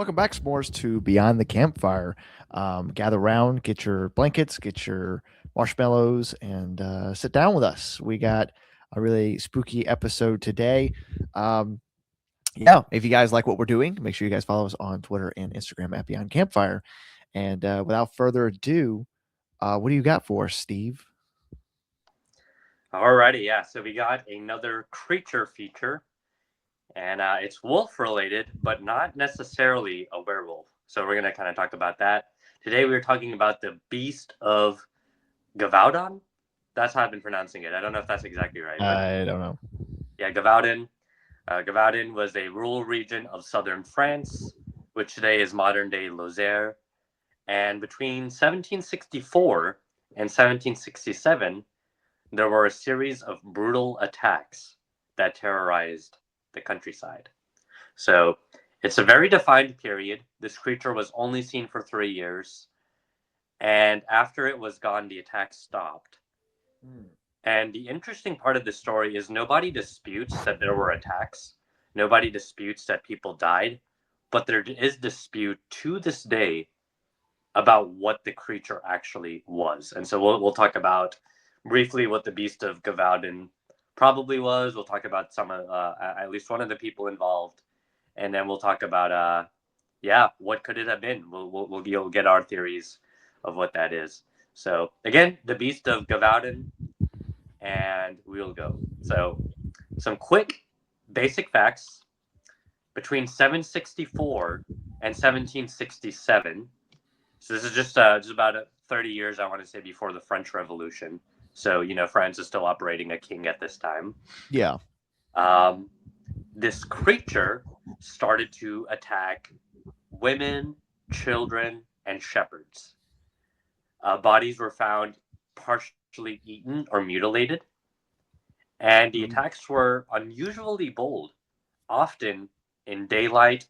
Welcome back, s'mores, to Beyond the Campfire. Gather around, get your blankets, get your marshmallows, and sit down with us. We got a really spooky episode today. Um, yeah, if you guys like what we're doing, make sure you guys follow us on Twitter and Instagram at Beyond Campfire. And without further ado, what do you got for us, Steve? Alrighty, yeah. So we got another creature feature, and it's wolf related, but not necessarily a werewolf. So we're gonna kind of talk about that today. We were talking about the beast of Gévaudan. That's how I've been pronouncing it. I don't know if that's exactly right, but I don't know. yeah, Gévaudan. Gévaudan was a rural region of southern France, which today is modern day Lozère. And between 1764 and 1767, there were a series of brutal attacks that terrorized the countryside. So it's a very defined period. This creature was only seen for 3 years. And after it was gone, the attacks stopped. And the interesting part of the story is nobody disputes that there were attacks. Nobody disputes that people died. But there is dispute to this day about what the creature actually was. And so we'll talk about briefly what the Beast of Gévaudan probably was. We'll talk about some at least one of the people involved, and then we'll talk about yeah, what could it have been? You'll get our theories of what that is. So again, the Beast of Gévaudan, and we'll go. So some quick basic facts between 764 and 1767. So this is just about 30 years, I want to say, before the French Revolution. So France is still operating a king at this time. Yeah. Um, this creature started to attack women, children, and shepherds. Bodies were found partially eaten or mutilated, and the Mm. attacks were unusually bold, often in daylight,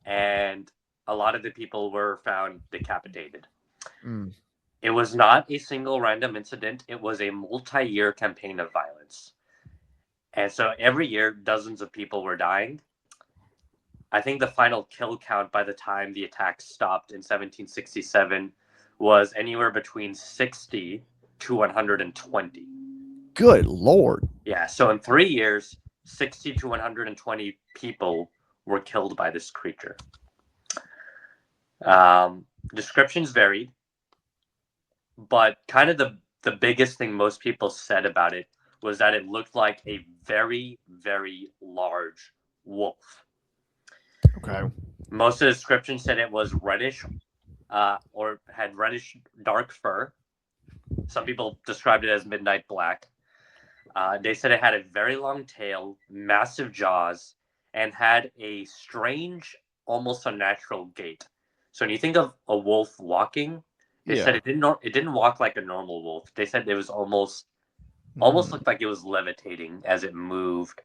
and a lot of the people were found decapitated. Mm. It was not a single random incident, it was a multi year campaign of violence. And so every year, dozens of people were dying. I think the final kill count by the time the attacks stopped in 1767 was anywhere between 60 to 120. Good Lord. Yeah, so in 3 years, 60 to 120 people were killed by this creature. Descriptions varied, but kind of the biggest thing most people said about it was that it looked like a very, very large wolf. Okay. Most of the descriptions said it was reddish or had reddish dark fur. Some people described it as midnight black. They said it had a very long tail, massive jaws, and had a strange, almost unnatural gait. So when you think of a wolf walking, they said Yeah. it didn't walk like a normal wolf. They said it was almost Mm. looked like it was levitating as it moved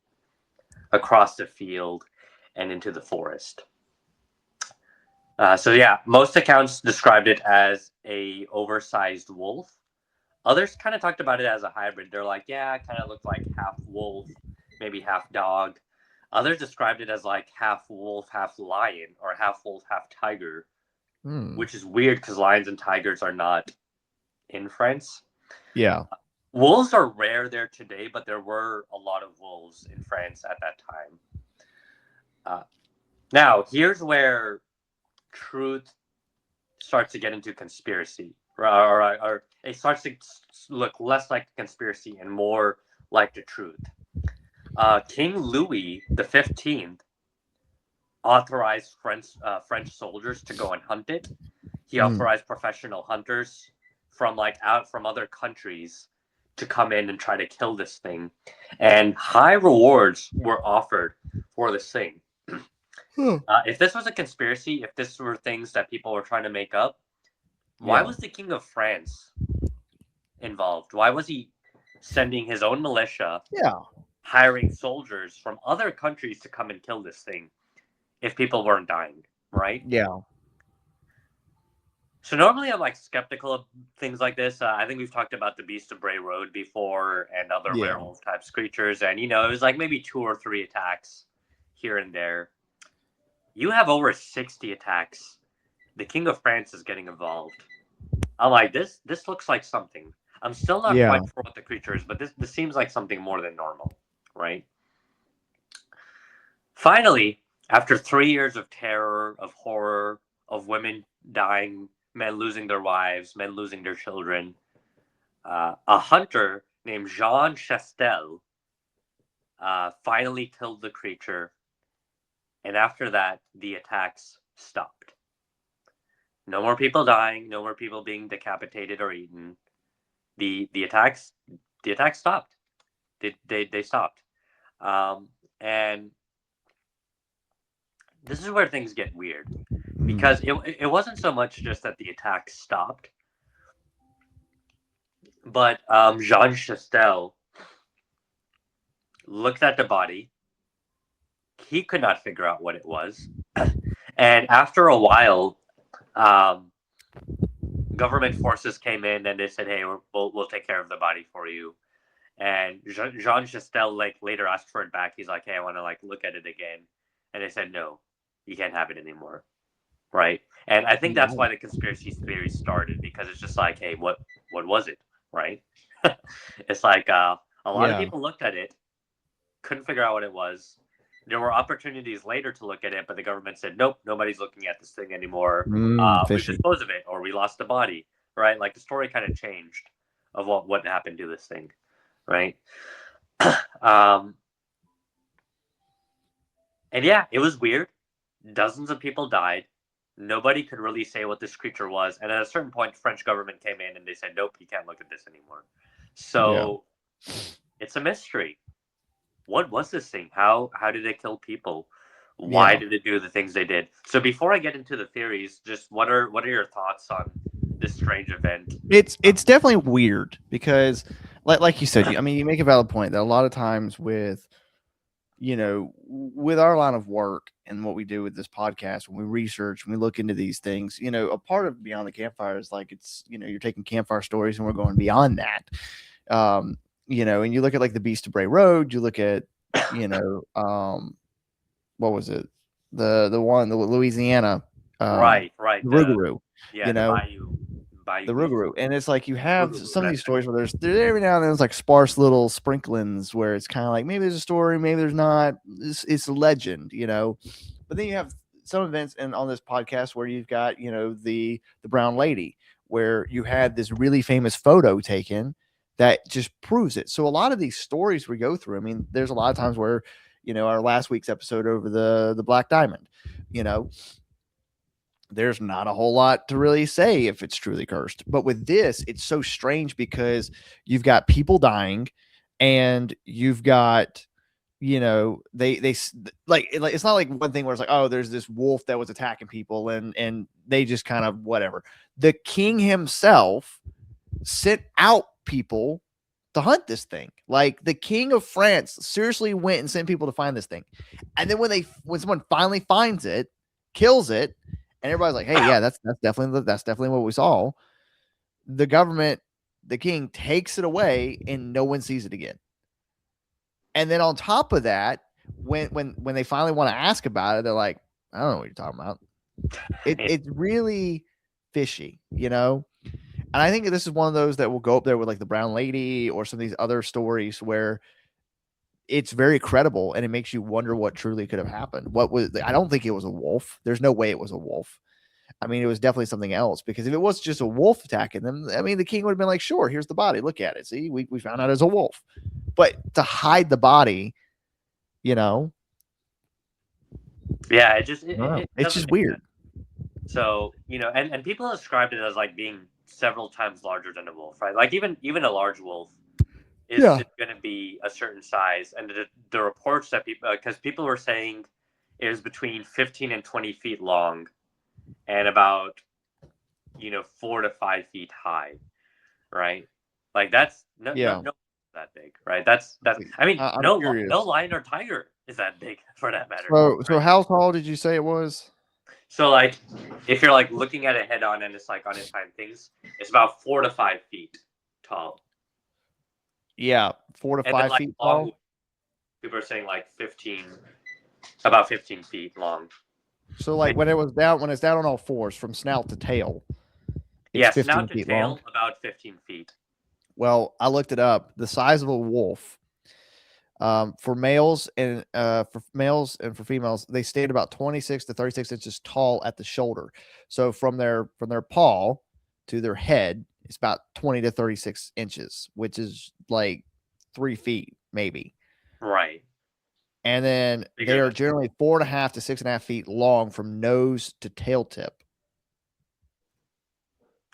across the field and into the forest. So yeah, most accounts described it as a oversized wolf. Others kind of talked about it as a hybrid. They're like, yeah, it kind of looked like half wolf, maybe half dog. Others described it as like half wolf, half lion, or half wolf, half tiger, Mm. which is weird because lions and tigers are not in France. Yeah. Wolves are rare there today, but there were a lot of wolves in France at that time. Uh, Now, here's where truth starts to get into conspiracy, or it starts to look less like a conspiracy and more like the truth. King Louis the 15th authorized French soldiers to go and hunt it. He Mm. authorized professional hunters from out from other countries to come in and try to kill this thing, and high rewards were offered for this thing. Huh. If this was a conspiracy, if this were things that people were trying to make up, why Yeah. was the King of France involved? Why was he sending his own militia, Yeah. hiring soldiers from other countries to come and kill this thing if people weren't dying, right? Yeah. So normally I'm like skeptical of things like this. I think we've talked about the Beast of Bray Road before and other Yeah. werewolf type creatures, and it was like maybe two or three attacks here and there. You have over 60 attacks. The King of France is getting involved. I'm like, this looks like something. I'm still not Yeah. quite sure what the creature is, but this seems like something more than normal, right? Finally, after 3 years of terror, of horror, of women dying, men losing their wives, men losing their children, a hunter named Jean Chastel finally killed the creature, and after that, the attacks stopped. No more people dying, no more people being decapitated or eaten. The attacks stopped. They stopped. Um, and this is where things get weird because Mm. it wasn't so much just that the attacks stopped, but Jean Chastel looked at the body. He could not figure out what it was, and after a while, um, government forces came in and they said, "Hey, we'll take care of the body for you." And Jean Chastel like later asked for it back. He's like, "Hey, I want to like look at it again," and they said, "No, you can't have it anymore." Right? And I think that's why Wow. the conspiracy theory started because it's just like, "Hey, what was it?" Right? It's like a lot of Yeah. people looked at it, couldn't figure out what it was. There were opportunities later to look at it, but the government said, "Nope, nobody's looking at this thing anymore. We've Fishy. disposed of it, or we lost the body." Right? Like the story kind of changed of what happened to this thing. Right? um, and yeah, it was weird. Dozens of people died. Nobody could really say what this creature was. And at a certain point, the French government came in and they said, "Nope, you can't look at this anymore." Yeah. So it's a mystery. What was this thing? How did it kill people? Why Yeah. did it do the things they did? So before I get into the theories, just what are your thoughts on this strange event? It's definitely weird because like you said, I mean, you make a valid point that a lot of times with with our line of work and what we do with this podcast, when we research, when we look into these things, a part of Beyond the Campfire is like it's, you're taking campfire stories and we're going beyond that. And you look at like the Beast of Bray Road, you look at, you know, what was it? The Louisiana, Right, right. the Rougarou, Yeah, you the know, Bayou the Beast, Rougarou. And it's like you have Rougarou, some of these reddish. stories where there's every now and then there's like sparse little sprinklings where it's kind of like maybe there's a story, maybe there's not. It's a legend. But then you have some events and on this podcast where you've got, the brown lady, where you had this really famous photo taken that just proves it. So a lot of these stories we go through, I mean, there's a lot of times where, our last week's episode over the Black Diamond, you know, there's not a whole lot to really say if it's truly cursed. But with this, it's so strange because you've got people dying and you've got, they like it's not like one thing where it's like, oh, there's this wolf that was attacking people and they just kind of whatever. The king himself sent out people to hunt this thing. Like the king of France seriously went and sent people to find this thing. And then when someone finally finds it, kills it, and everybody's like, "Hey, yeah, that's definitely what we saw." The government, the king takes it away and no one sees it again. And then on top of that, when they finally want to ask about it, they're like, "I don't know what you're talking about." It's really fishy. And I think this is one of those that will go up there with like the brown lady or some of these other stories where it's very credible and it makes you wonder what truly could have happened. I don't think it was a wolf. There's no way it was a wolf. I mean, it was definitely something else because if it was just a wolf attacking them, I mean, the king would have been like, sure, here's the body. Look at it. See, we found out it's a wolf. But to hide the body, you know, Yeah, it it's doesn't just make sense. weird. So and people described it as like being several times larger than a wolf, right? Like even a large wolf is Yeah. going to be a certain size, and the reports that people because people were saying it was between 15 and 20 feet long, and about 4 to 5 feet high, right? Like that's Yeah. no that big, right? That's I mean I'm no curious. lion or tiger is that big for that matter, So right? how tall did you say it was? So like if you're like looking at it head on and it's like on its hind things, it's about 4 to 5 feet tall. Yeah, four to And then five like feet long, tall. people are saying like 15, about 15 feet long. So like when it's down on all fours from snout to tail, it's Yeah, snout 15 to feet long. tail, about 15 feet. Well, I looked it up. The size of a wolf for males and for females, they stayed about 26 to 36 inches tall at the shoulder. So from their paw to their head, it's about 20 to 36 inches, which is like 3 feet maybe. Right. And then they Bigger are than. generally 4.5 to 6.5 feet long from nose to tail tip.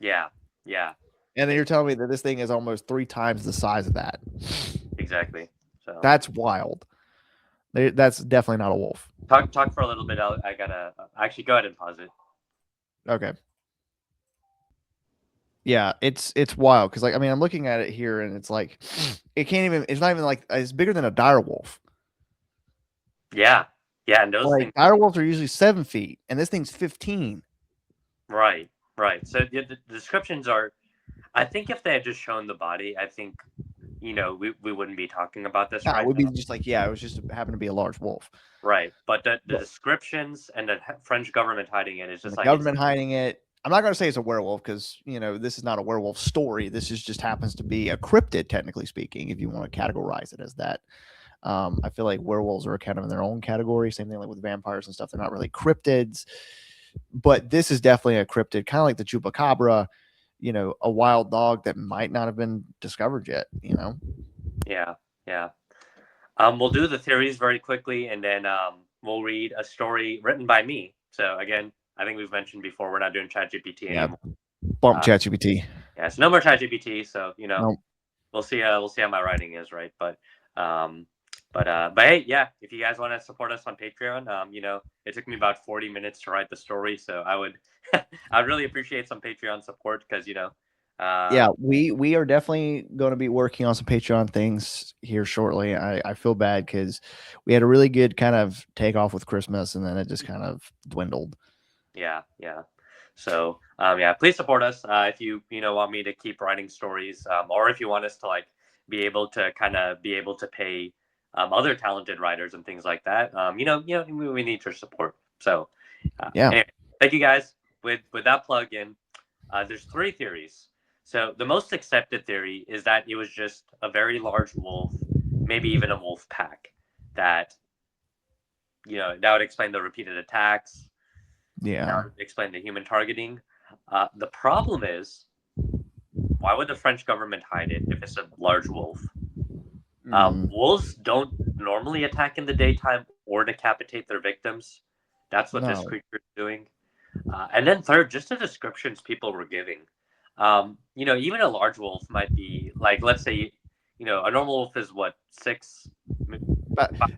Yeah. Yeah. And then It's you're telling me that this thing is almost 3 times the size of that. exactly. So That's wild. That's definitely not a wolf. talk for a little bit. I gotta actually go ahead and pause it. Okay. Yeah, it's wild because like I mean I'm looking at it here and it's like it can't even it's not even like it's bigger than a dire wolf. Yeah. Yeah, and those Like things. dire wolves are usually 7 feet and this thing's 15. Right. Right. So the descriptions are. I think if they had just shown the body, I think we wouldn't be talking about this No, it right would be now. just like yeah, it was just happened to be a large wolf. Right. But the But descriptions and the French government hiding it is and just the like it's government hiding it. I'm not going to say it's a werewolf because this is not a werewolf story. This is just happens to be a cryptid, technically speaking, if you want to categorize it as that. I feel like werewolves are kind of in their own category. Same thing like with vampires and stuff. They're not really cryptids, but this is definitely a cryptid, kind of like the chupacabra. A wild dog that might not have been discovered yet. yeah, yeah. We'll do the theories very quickly, and then we'll read a story written by me. So again, I think we've mentioned before we're not doing ChatGPT Yeah, anymore. bump Uh, ChatGPT. yeah, so no more ChatGPT. So No, we'll see. We'll see how my writing is, right? Um, but hey, yeah. If you guys want to support us on Patreon, it took me about 40 minutes to write the story, so I would, I'd really appreciate some Patreon support because yeah, uh, we are definitely going to be working on some Patreon things here shortly. I feel bad because we had a really good kind of takeoff with Christmas, and then it just kind of dwindled. yeah, yeah. So yeah, please support us if you want me to keep writing stories, or if you want us to like be able to pay other talented writers and things like that. We need your support. So Yeah. anyway, thank you guys. With that plug in, there's three theories. So the most accepted theory is that it was just a very large wolf, maybe even a wolf pack, that that would explain the repeated attacks. That Yeah. would explain the human targeting. The problem is, why would the French government hide it if it's a large wolf? Mm, Wolves don't normally attack in the daytime or decapitate their victims. That's what this no. creature is doing. And then third, just the descriptions people were giving. Even a large wolf might be like, let's say, a normal wolf is what, six,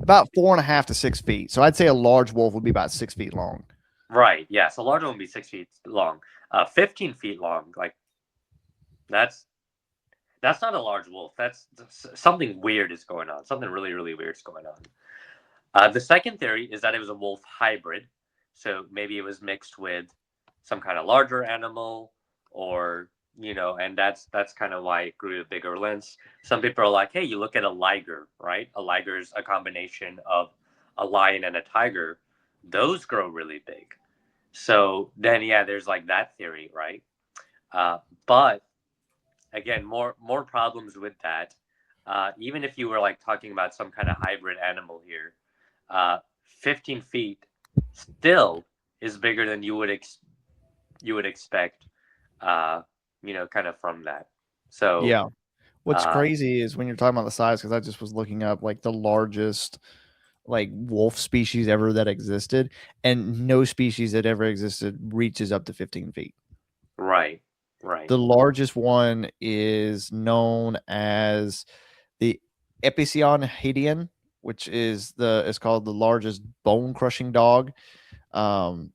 About 4.5 to 6 feet. So I'd say a large wolf would be about 6 feet long. right? Yeah, so a large one would be 6 feet long. 15 feet long, like that's that's not a large wolf. That's something weird is going on. Something really, really weird is going on. The second theory is that it was a wolf hybrid. So maybe it was mixed with some kind of larger animal, or and that's kind of why it grew a bigger lens. Some people are like, hey, you look at a liger, right? A liger is a combination of a lion and a tiger. Those grow really big. So then, yeah, there's like that theory, right? But again, more problems with that. Even if you were like talking about some kind of hybrid animal here, 15 feet still is bigger than you would expect. Uh, kind of from that. So Yeah. What's uh, crazy is when you're talking about the size, because I just was looking up like the largest like wolf species ever that existed, and no species that ever existed reaches up to 15 feet. right, right, The largest one is known as the Epicyon haedian, which is called the largest bone crushing dog. Um,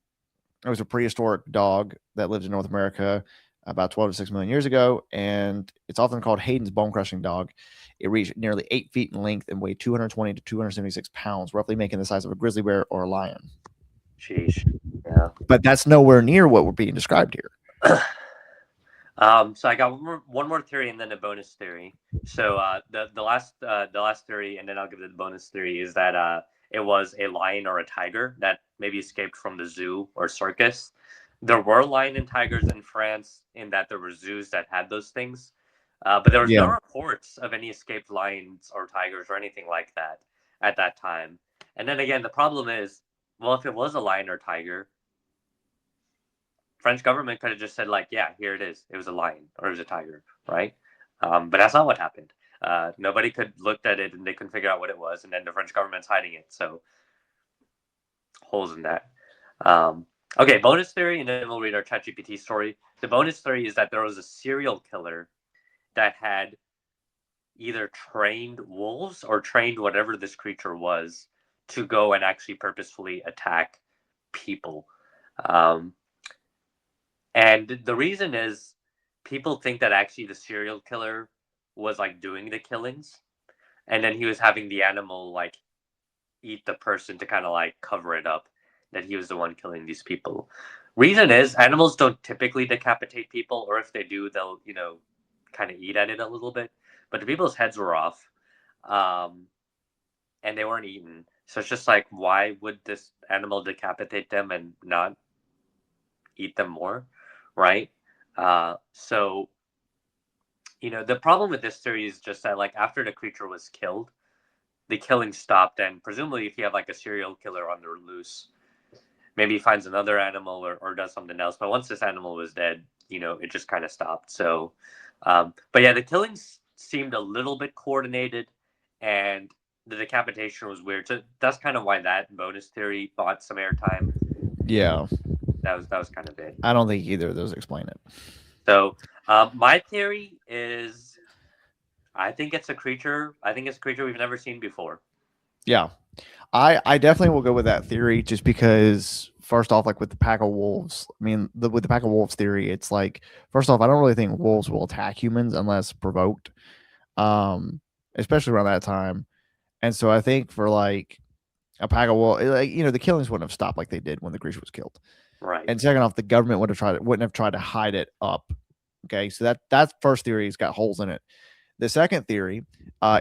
it was a prehistoric dog that lived in North America about 12 to 6 million years ago, and it's often called Hayden's bone crushing dog. It reached nearly 8 feet in length and weighed 220 to 276 pounds, roughly making the size of a grizzly bear or a lion. sheesh, yeah. But that's nowhere near what we're being described here. So I got one more theory and then a bonus theory. So the last theory, and then I'll give it the bonus theory, is that it was a lion or a tiger that maybe escaped from the zoo or circus. There were lion and tigers in France, in that there were zoos that had those things, but there was no Yeah. reports of any escaped lions or tigers or anything like that at that time. And then again, the problem is, well, if it was a lion or tiger, French government could have just said like, yeah, here it is. It was a lion or it was a tiger, right? But that's not what happened. Nobody could looked at it and they couldn't figure out what it was, and then the French government's hiding it. So holes in that. Okay, bonus theory, and then we'll read our ChatGPT story. The bonus theory is that there was a serial killer that had either trained wolves or trained whatever this creature was to go and actually purposefully attack people. Um, and the reason is, people think that actually the serial killer was like doing the killings, and then he was having the animal like eat the person to kind of like cover it up that he was the one killing these people. Reason is, animals don't typically decapitate people, or if they do, they'll, kind of eat at it a little bit. But the people's heads were off, um, and they weren't eaten. So it's just like, why would this animal decapitate them and not eat them more, right? So the problem with this theory is just that, like, after the creature was killed, the killing stopped, and presumably, if you have like a serial killer on the loose, maybe he finds another animal or does something else. But once this animal was dead, it just kind of stopped. So, but yeah, the killings seemed a little bit coordinated, and the decapitation was weird. So that's kind of why that bonus theory bought some airtime. Yeah. That was kind of it. I don't think either of those explain it. So my theory is, I think it's a creature. I think it's a creature we've never seen before. Yeah. I definitely will go with that theory just because first off, like with the pack of wolves, I mean, with the pack of wolves theory, it's like first off, I don't really think wolves will attack humans unless provoked, especially around that time. And so I think for like a pack of wolves, like the killings wouldn't have stopped like they did when the creature was killed. Right. And second off, the government wouldn't have tried to hide it up. Okay, so that first theory has got holes in it. The second theory,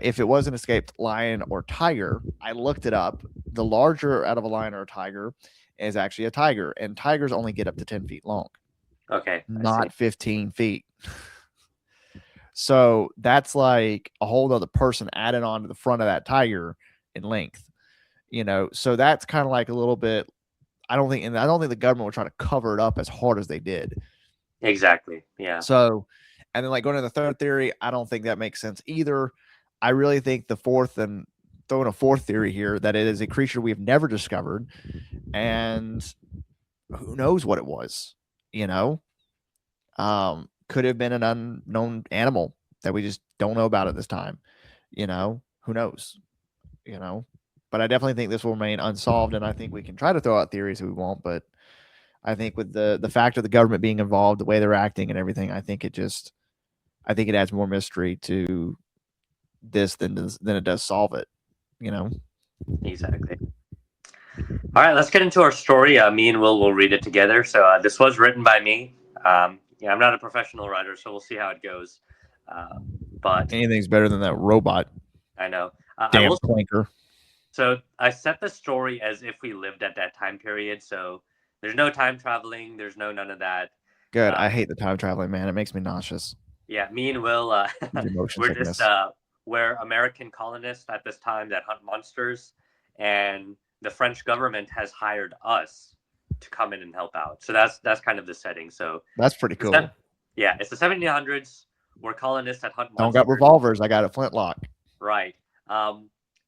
if it was an escaped lion or tiger, I looked it up. The larger out of a lion or a tiger is actually a tiger, and tigers only get up to 10 feet long, Okay. not 15 feet. So that's like a whole other person added on to the front of that tiger in length. So that's kind of like a little bit. I don't think the government would try to cover it up as hard as they did. Exactly. Yeah. So, and then like going to the third theory, I don't think that makes sense either. I really think the fourth, and throwing a fourth theory here, that it is a creature we've never discovered, and who knows what it was. Could have been an unknown animal that we just don't know about at this time. Who knows? But I definitely think this will remain unsolved, and I think we can try to throw out theories if we want, but I think with the fact of the government being involved, the way they're acting and everything, I think it adds more mystery to this than it does solve it. Exactly. All right, let's get into our story. Me and Will will read it together. So this was written by me. Yeah, I'm not a professional writer, so we'll see how it goes. But Anything's better than that robot. I know. I Damn will. clinker. So I set the story as if we lived at that time period. So there's no time traveling. There's none of that. Good. Uh, I hate the time traveling, man. It makes me nauseous. yeah, me and Will, Motion we're just sickness. we're American colonists at this time that hunt monsters, and the French government has hired us to come in and help out. So that's kind of the setting. So that's pretty cool. Yeah, it's the 1700s. We're colonists that hunt Don't monsters. got revolvers. I got a flintlock. Right.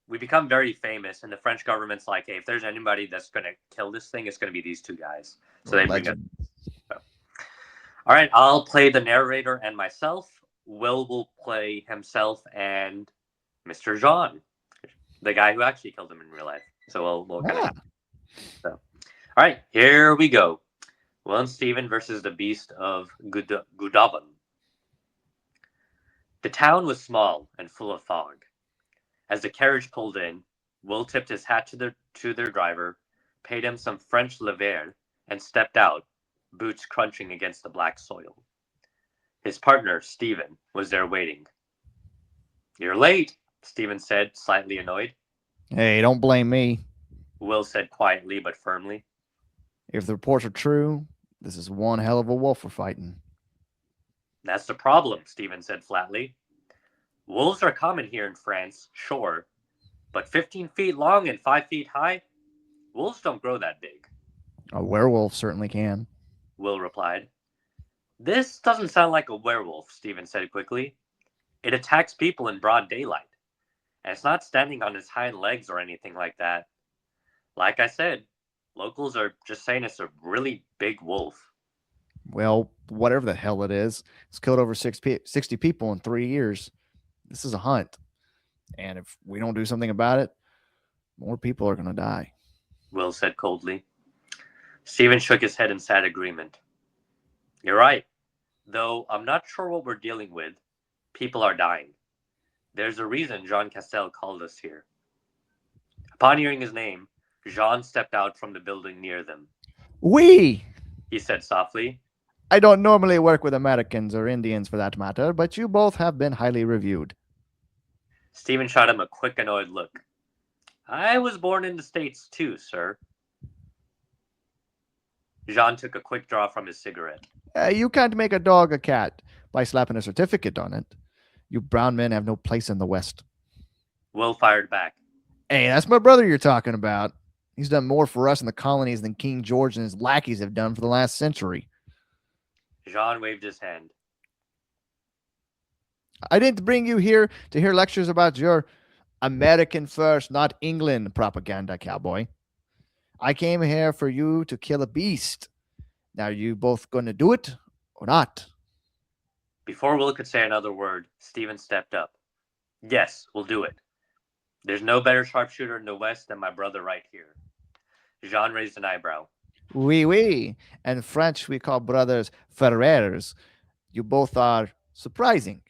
We become very famous, and the French government's like, hey, if there's anybody that's going to kill this thing, it's going to be these two guys. So they bring us. So. All right, I'll play the narrator and myself. Will play himself and Mr. Jean, the guy who actually killed him in real life. So we'll kind of. So, all right, here we go. Will and Stephen versus the beast of Gévaudan. The town was small and full of fog. As the carriage pulled in, Will tipped his hat to their driver, paid him some French lever, and stepped out, boots crunching against the black soil. His partner, Stephen, was there waiting. "You're late," Stephen said, slightly annoyed. Hey, don't blame me. Will said quietly but firmly. If the reports are true, this is one hell of a wolf we're fighting. That's the problem, Stephen said flatly. Wolves are common here in France, sure, but 15 feet long and 5 feet high? Wolves don't grow that big, A werewolf certainly can. Will replied. This doesn't sound like a werewolf, Stephen said quickly. It attacks people in broad daylight, and it's not standing on its hind legs or anything like that. Like I said, locals are just saying it's a really big wolf. Well, whatever the hell it is, it's killed over 60 people in 3 years. This is a hunt. And if we don't do something about it, more people are going to die. Will said coldly. Stephen shook his head in sad agreement. You're right, though I'm not sure what we're dealing with. People are dying. There's a reason Jean Castel called us here. Upon hearing his name, Jean stepped out from the building near them. We! He said softly. I don't normally work with Americans or Indians for that matter, but you both have been highly reviewed. Stephen shot him a quick, annoyed look. I was born in the States too, sir. Jean took a quick draw from his cigarette. You can't make a dog a cat by slapping a certificate on it. You brown men have no place in the West. Will fired back. Hey, that's my brother you're talking about. He's done more for us in the colonies than King George and his lackeys have done for the last century. Jean waved his hand. I didn't bring you here to hear lectures about your American first, not England propaganda, cowboy. I came here for you to kill a beast. Now, are you both going to do it or not? Before Will could say another word, Stephen stepped up. Yes, we'll do it. There's no better sharpshooter in the West than my brother right here. Jean raised an eyebrow. Oui, oui. In French, we call brothers frères. You both are surprising,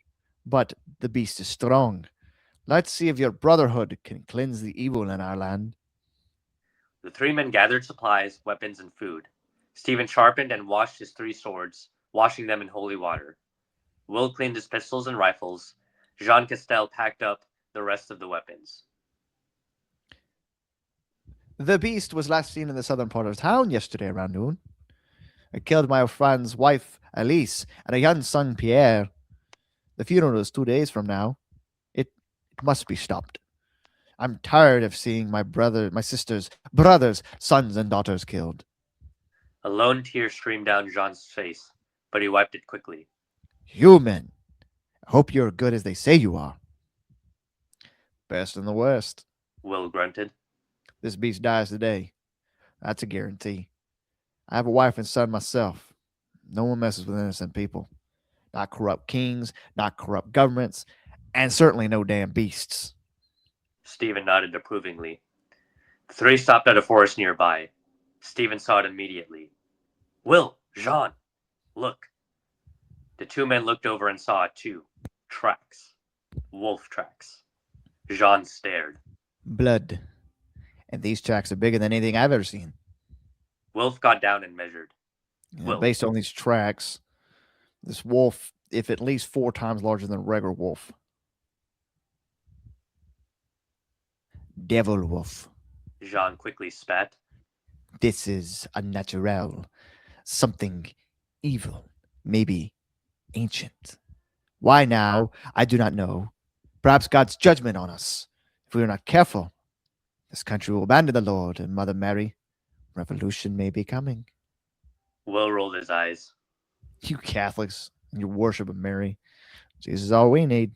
but the beast is strong. Let's see if your brotherhood can cleanse the evil in our land. The three men gathered supplies, weapons, and food. Stephen sharpened and washed his three swords, washing them in holy water. Will cleaned his pistols and rifles. Jean Castel packed up the rest of the weapons. The beast was last seen in the southern part of town yesterday around noon. It killed my friend's wife, Elise, and a young son, Pierre. The funeral is 2 days from now. It must be stopped. I'm tired of seeing my sister's brothers, sons, and daughters killed. A lone tear streamed down Jean's face, but he wiped it quickly. Human. I hope you're good as they say you are. Best in the West. Will grunted. This beast dies today. That's a guarantee. I have a wife and son myself. No one messes with innocent people. Not corrupt kings, not corrupt governments, and certainly no damn beasts. Stephen nodded approvingly. The three stopped at a forest nearby. Stephen saw it immediately. Will, Jean, look. The two men looked over and saw it too. Tracks. Wolf tracks. Jean stared. Blood. And these tracks are bigger than anything I've ever seen. Wilf got down and measured. Based on these tracks, this wolf, if at least 4 times larger than a regular wolf. Devil wolf. Jean quickly spat. This is unnatural. Something evil. Maybe ancient. Why now? I do not know. Perhaps God's judgment on us. If we are not careful, this country will abandon the Lord and Mother Mary. Revolution may be coming. Will rolled his eyes. You Catholics and your worship of Mary. Jesus is all we need.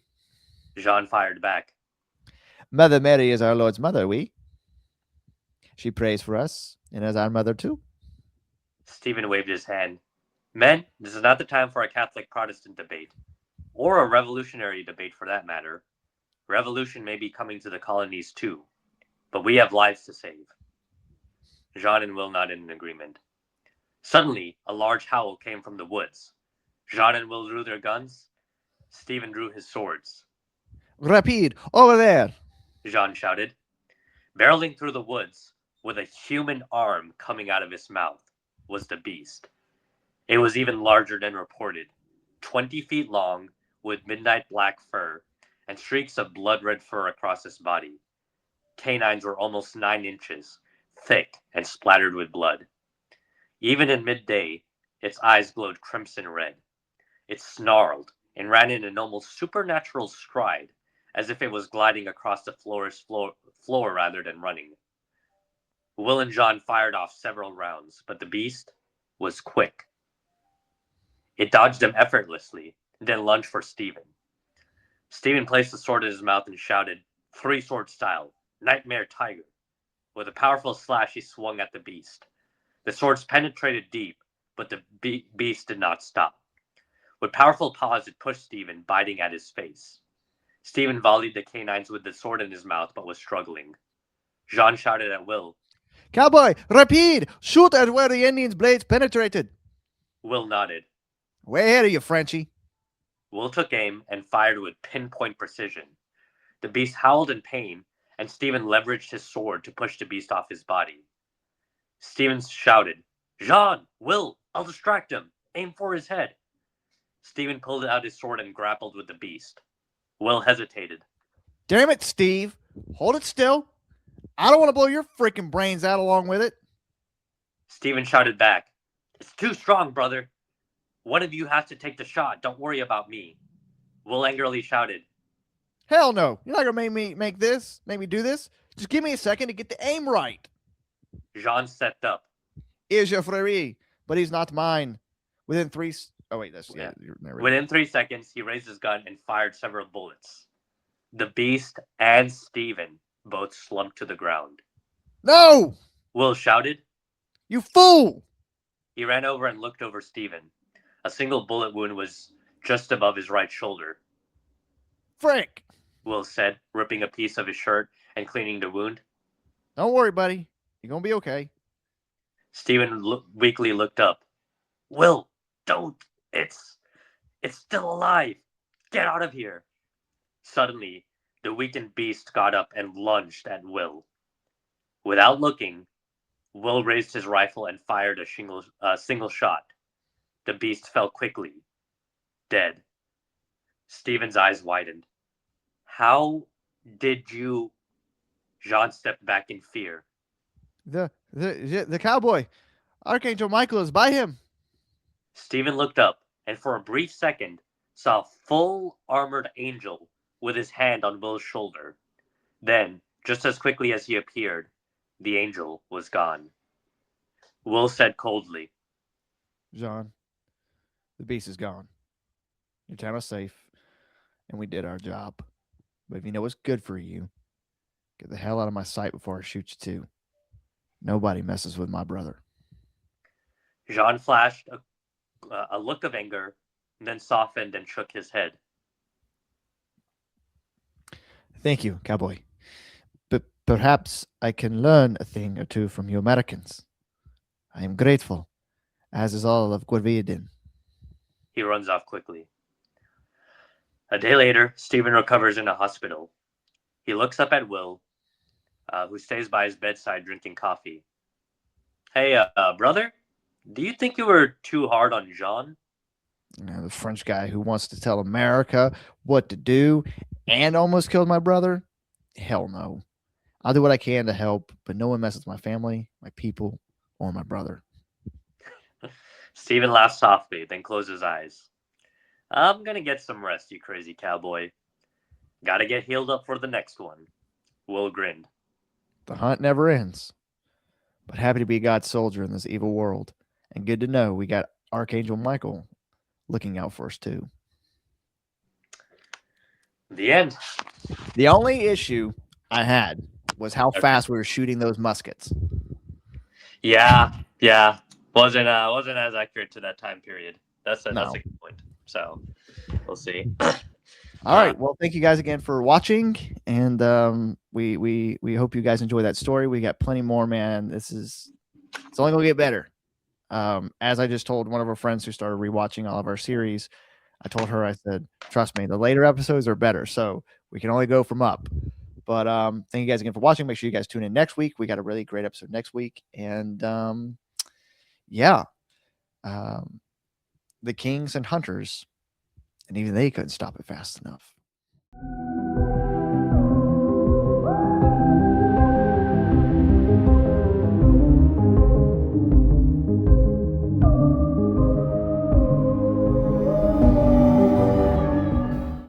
Jean fired back. Mother Mary is our Lord's mother, we. She prays for us, and is our mother too. Stephen waved his hand. Men, this is not the time for a Catholic Protestant debate, or a revolutionary debate for that matter. Revolution may be coming to the colonies too, but we have lives to save. Jean and Will nodded in agreement. Suddenly, a large howl came from the woods. Jean and Will drew their guns. Stephen drew his swords. Rapide, over there! Jean shouted. Barreling through the woods, with a human arm coming out of his mouth, was the beast. It was even larger than reported, 20 feet long, with midnight black fur, and streaks of blood-red fur across his body. Canines were almost 9 inches, thick and splattered with blood. Even in midday, its eyes glowed crimson red. It snarled and ran in an almost supernatural stride, as if it was gliding across the floor rather than running. Will and John fired off several rounds, but the beast was quick. It dodged them effortlessly, then lunged for Stephen. Stephen placed the sword in his mouth and shouted, "Three sword style, Nightmare Tiger." With a powerful slash, he swung at the beast. The swords penetrated deep, but the beast did not stop. With powerful paws, it pushed Stephen, biting at his face. Stephen volleyed the canines with the sword in his mouth, but was struggling. Jean shouted at Will. Cowboy, rapide! Shoot at where the Indian's blades penetrated. Will nodded. Way ahead of you, Frenchie. Will took aim and fired with pinpoint precision. The beast howled in pain, and Stephen leveraged his sword to push the beast off his body. Stephen shouted, "Jean! Will! I'll distract him! Aim for his head!" Stephen pulled out his sword and grappled with the beast. Will hesitated. Damn it, Steve. Hold it still. I don't want to blow your freaking brains out along with it. Stephen shouted back, "It's too strong, brother. One of you has to take the shot. Don't worry about me." Will angrily shouted, Hell no. You're not going to make me do this. Just give me a second to get the aim right. Jean stepped up. Is your frère, but he's not mine. Within three. Oh, wait, that's. Yeah. Within 3 seconds, he raised his gun and fired several bullets. The beast and Stephen both slumped to the ground. No! Will shouted. You fool! He ran over and looked over Stephen. A single bullet wound was just above his right shoulder. Frick! Will said, ripping a piece of his shirt and cleaning the wound. Don't worry, buddy. You're going to be okay. Stephen weakly looked up. Will, don't. It's still alive. Get out of here. Suddenly, the weakened beast got up and lunged at Will. Without looking, Will raised his rifle and fired a single shot. The beast fell quickly, dead. Stephen's eyes widened. How did you... Jean stepped back in fear. The cowboy, Archangel Michael, is by him. Stephen looked up and for a brief second saw a full armored angel with his hand on Will's shoulder. Then, just as quickly as he appeared, the angel was gone. Will said coldly, Jean, the beast is gone. Your town is safe, and we did our job. But if you know what's good for you, get the hell out of my sight before I shoot you too. Nobody messes with my brother. Jean flashed a look of anger, then softened and shook his head. Thank you, cowboy. But perhaps I can learn a thing or two from you Americans. I am grateful, as is all of Gévaudan. He runs off quickly. A day later, Stephen recovers in a hospital. He looks up at Will, who stays by his bedside drinking coffee. Hey, brother, do you think you were too hard on Jean? The French guy who wants to tell America what to do and almost killed my brother? Hell no. I'll do what I can to help, but no one messes with my family, my people, or my brother. Stephen laughed softly, then closed his eyes. I'm gonna get some rest, you crazy cowboy. Gotta get healed up for the next one. Will grinned. The hunt never ends. But happy to be God's soldier in this evil world. And good to know we got Archangel Michael looking out for us too. The end. The only issue I had was how fast we were shooting those muskets. Yeah. Wasn't as accurate to that time period. That's a good point. So we'll see. All right. Well, thank you guys again for watching, and we hope you guys enjoy that story. We got plenty more, man. It's only gonna get better. As I just told one of our friends who started rewatching all of our series, I told her, I said, trust me, the later episodes are better, so we can only go from up. But thank you guys again for watching. Make sure you guys tune in next week. We got a really great episode next week, and the Kings and Hunters, and even they couldn't stop it fast enough.